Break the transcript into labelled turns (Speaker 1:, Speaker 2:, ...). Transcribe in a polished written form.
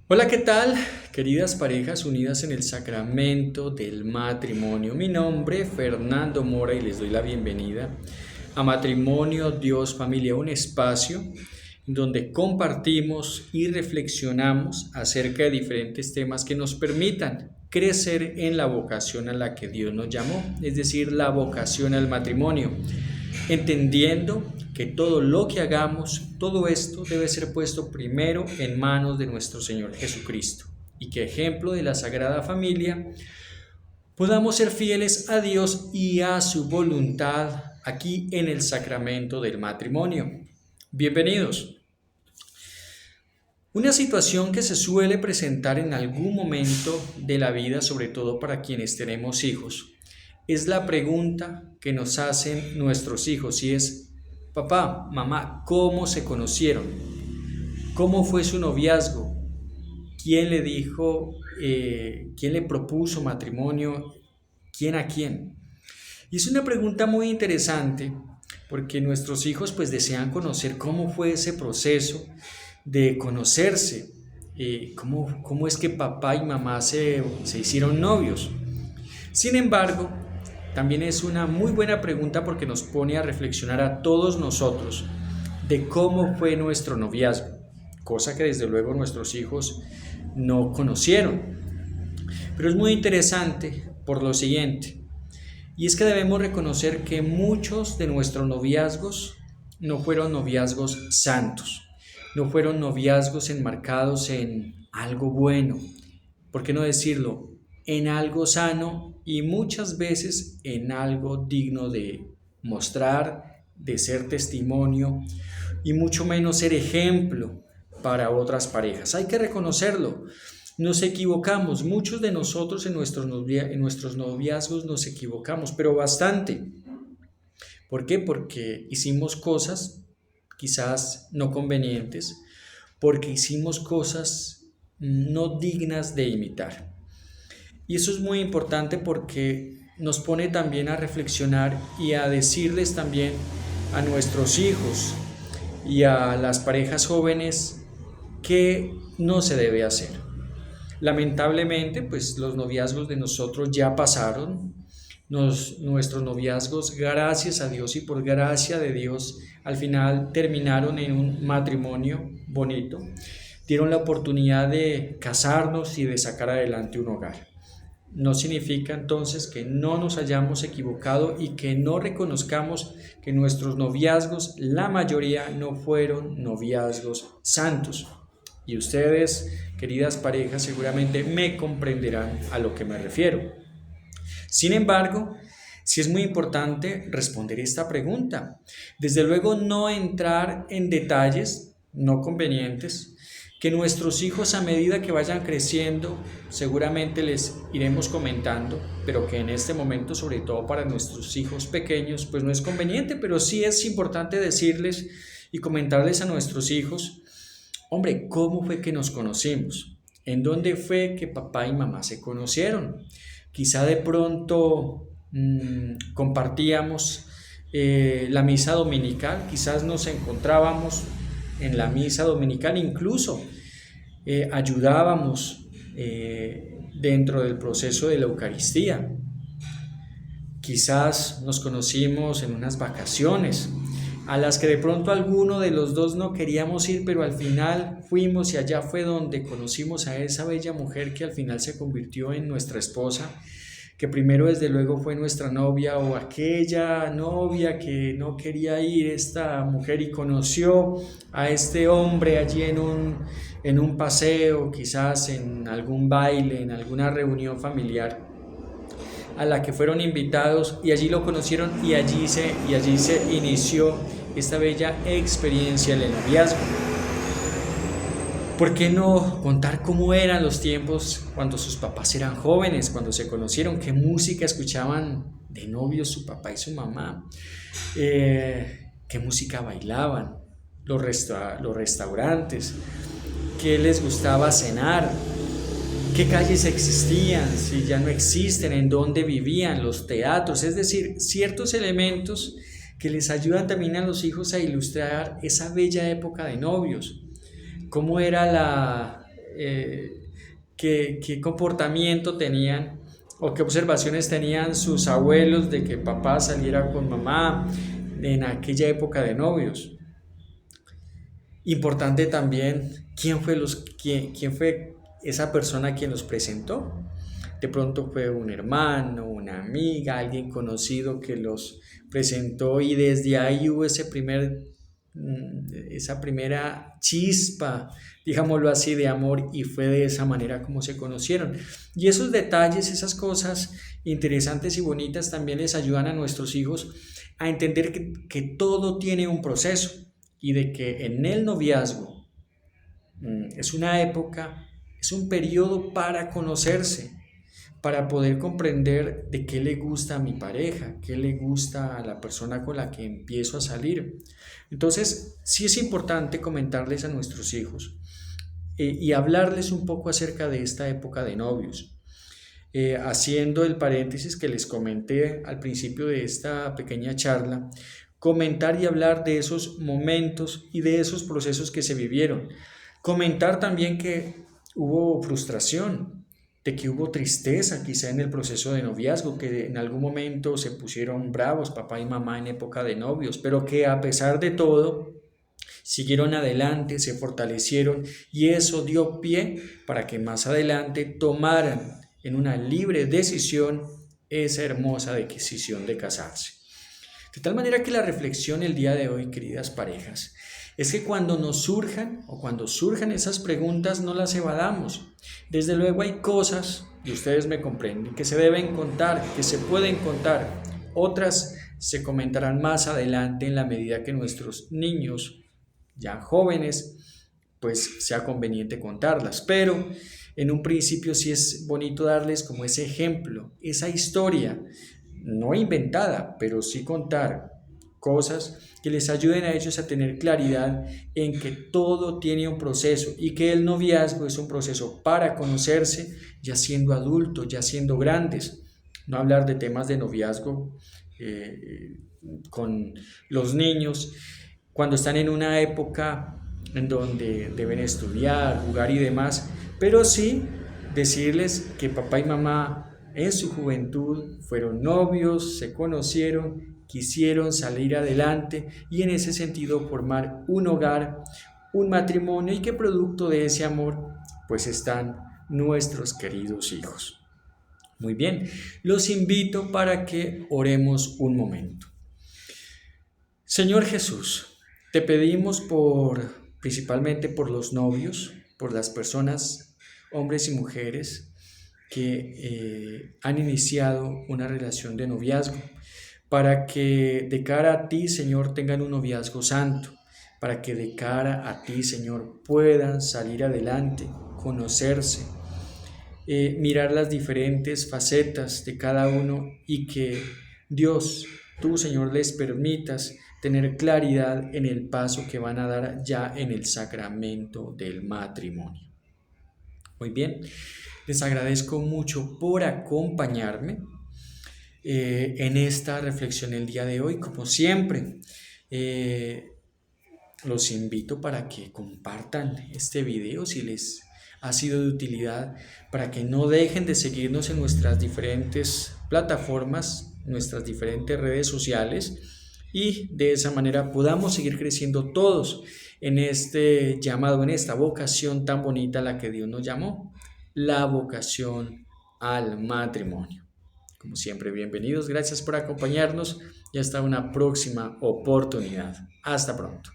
Speaker 1: Hola, ¿qué tal? Queridas parejas unidas en el sacramento del matrimonio. Mi nombre es Fernando Mora y les doy la bienvenida a Matrimonio, Dios, Familia, un espacio donde compartimos y reflexionamos acerca de diferentes temas que nos permitan crecer en la vocación a la que Dios nos llamó, es decir, la vocación al matrimonio, entendiendo que todo lo que hagamos, todo esto debe ser puesto primero en manos de nuestro Señor Jesucristo y que ejemplo de la Sagrada Familia podamos ser fieles a Dios y a su voluntad aquí en el sacramento del matrimonio. Bienvenidos. Una situación que se suele presentar en algún momento de la vida, sobre todo para quienes tenemos hijos, es la pregunta que nos hacen nuestros hijos y es: papá, mamá, ¿cómo se conocieron? ¿Cómo fue su noviazgo? ¿Quién le dijo, quién le propuso matrimonio? ¿Quién a quién? Y es una pregunta muy interesante porque nuestros hijos pues desean conocer cómo fue ese proceso de conocerse, cómo es que papá y mamá se hicieron novios. Sin embargo, también es una muy buena pregunta porque nos pone a reflexionar a todos nosotros de cómo fue nuestro noviazgo, cosa que desde luego nuestros hijos no conocieron. Pero es muy interesante por lo siguiente, y es que debemos reconocer que muchos de nuestros noviazgos no fueron noviazgos santos, no fueron noviazgos enmarcados en algo bueno, ¿por qué no decirlo? En algo sano y muchas veces en algo digno de mostrar, de ser testimonio y mucho menos ser ejemplo para otras parejas. Hay que reconocerlo. Nos equivocamos, muchos de nosotros en nuestros noviazgos nos equivocamos, pero bastante. ¿Por qué? Porque hicimos cosas quizás no convenientes, porque hicimos cosas no dignas de imitar. Y eso es muy importante porque nos pone también a reflexionar y a decirles también a nuestros hijos y a las parejas jóvenes qué no se debe hacer. Lamentablemente, pues los noviazgos de nosotros ya pasaron. Nuestros noviazgos, gracias a Dios y por gracia de Dios, al final terminaron en un matrimonio bonito. Dieron la oportunidad de casarnos y de sacar adelante un hogar. No significa entonces que no nos hayamos equivocado y que no reconozcamos que nuestros noviazgos, la mayoría, no fueron noviazgos santos. Y ustedes, queridas parejas, seguramente me comprenderán a lo que me refiero. Sin embargo, sí es muy importante responder esta pregunta. Desde luego, no entrar en detalles no convenientes que nuestros hijos, a medida que vayan creciendo, seguramente les iremos comentando, pero que en este momento, sobre todo para nuestros hijos pequeños, pues no es conveniente, pero sí es importante decirles y comentarles a nuestros hijos: hombre, ¿cómo fue que nos conocimos? ¿En dónde fue que papá y mamá se conocieron? Quizá de pronto compartíamos la misa dominical, quizás nos encontrábamos en la misa dominical, incluso ayudábamos dentro del proceso de la Eucaristía. Quizás nos conocimos en unas vacaciones a las que de pronto alguno de los dos no queríamos ir, pero al final fuimos y allá fue donde conocimos a esa bella mujer que al final se convirtió en nuestra esposa, que primero desde luego fue nuestra novia, o aquella novia que no quería ir esta mujer y conoció a este hombre allí en un paseo, quizás en algún baile, en alguna reunión familiar a la que fueron invitados y allí lo conocieron y allí se inició esta bella experiencia del noviazgo. ¿Por qué no contar cómo eran los tiempos cuando sus papás eran jóvenes, cuando se conocieron? ¿Qué música escuchaban de novios su papá y su mamá? ¿Qué música bailaban? Los restaurantes. ¿Qué les gustaba cenar? ¿Qué calles existían? Si ya no existen, ¿en dónde vivían? Los teatros, es decir, ciertos elementos que les ayudan también a los hijos a ilustrar esa bella época de novios. ¿Cómo era qué comportamiento tenían o qué observaciones tenían sus abuelos de que papá saliera con mamá en aquella época de novios. Importante también quién fue esa persona quien los presentó. De pronto fue un hermano, una amiga, alguien conocido que los presentó y desde ahí hubo esa primera chispa, digámoslo así, de amor y fue de esa manera como se conocieron. Y esos detalles, esas cosas interesantes y bonitas también les ayudan a nuestros hijos a entender que todo tiene un proceso y de que en el noviazgo es una época, es un periodo para conocerse, para poder comprender de qué le gusta a mi pareja, qué le gusta a la persona con la que empiezo a salir. Entonces, sí es importante comentarles a nuestros hijos y hablarles un poco acerca de esta época de novios. Haciendo el paréntesis que les comenté al principio de esta pequeña charla, comentar y hablar de esos momentos y de esos procesos que se vivieron. Comentar también que hubo frustración, de que hubo tristeza quizá en el proceso de noviazgo, que en algún momento se pusieron bravos papá y mamá en época de novios, pero que a pesar de todo siguieron adelante, se fortalecieron y eso dio pie para que más adelante tomaran en una libre decisión esa hermosa decisión de casarse. De tal manera que la reflexión el día de hoy, queridas parejas, es que cuando nos surjan o cuando surjan esas preguntas no las evadamos. Desde luego hay cosas, y ustedes me comprenden, que se deben contar, que se pueden contar. Otras se comentarán más adelante en la medida que nuestros niños, ya jóvenes, pues sea conveniente contarlas. Pero en un principio sí es bonito darles como ese ejemplo, esa historia, no inventada, pero sí contar cosas que les ayuden a ellos a tener claridad en que todo tiene un proceso y que el noviazgo es un proceso para conocerse ya siendo adultos, ya siendo grandes. No hablar de temas de noviazgo con los niños cuando están en una época en donde deben estudiar, jugar y demás, pero sí decirles que papá y mamá en su juventud fueron novios, se conocieron, quisieron salir adelante y en ese sentido formar un hogar, un matrimonio y que producto de ese amor pues están nuestros queridos hijos. Muy bien, los invito para que oremos un momento. Señor Jesús, te pedimos principalmente por los novios, por las personas, hombres y mujeres, que han iniciado una relación de noviazgo, para que de cara a ti, Señor, tengan un noviazgo santo, para que de cara a ti, Señor, puedan salir adelante, conocerse, mirar las diferentes facetas de cada uno y que Dios, tú, Señor, les permitas tener claridad en el paso que van a dar ya en el sacramento del matrimonio. Muy bien, les agradezco mucho por acompañarme en esta reflexión el día de hoy. Como siempre, los invito para que compartan este video si les ha sido de utilidad, para que no dejen de seguirnos en nuestras diferentes plataformas, nuestras diferentes redes sociales y de esa manera podamos seguir creciendo todos en este llamado, en esta vocación tan bonita a la que Dios nos llamó, la vocación al matrimonio. Como siempre, bienvenidos, gracias por acompañarnos y hasta una próxima oportunidad. Hasta pronto.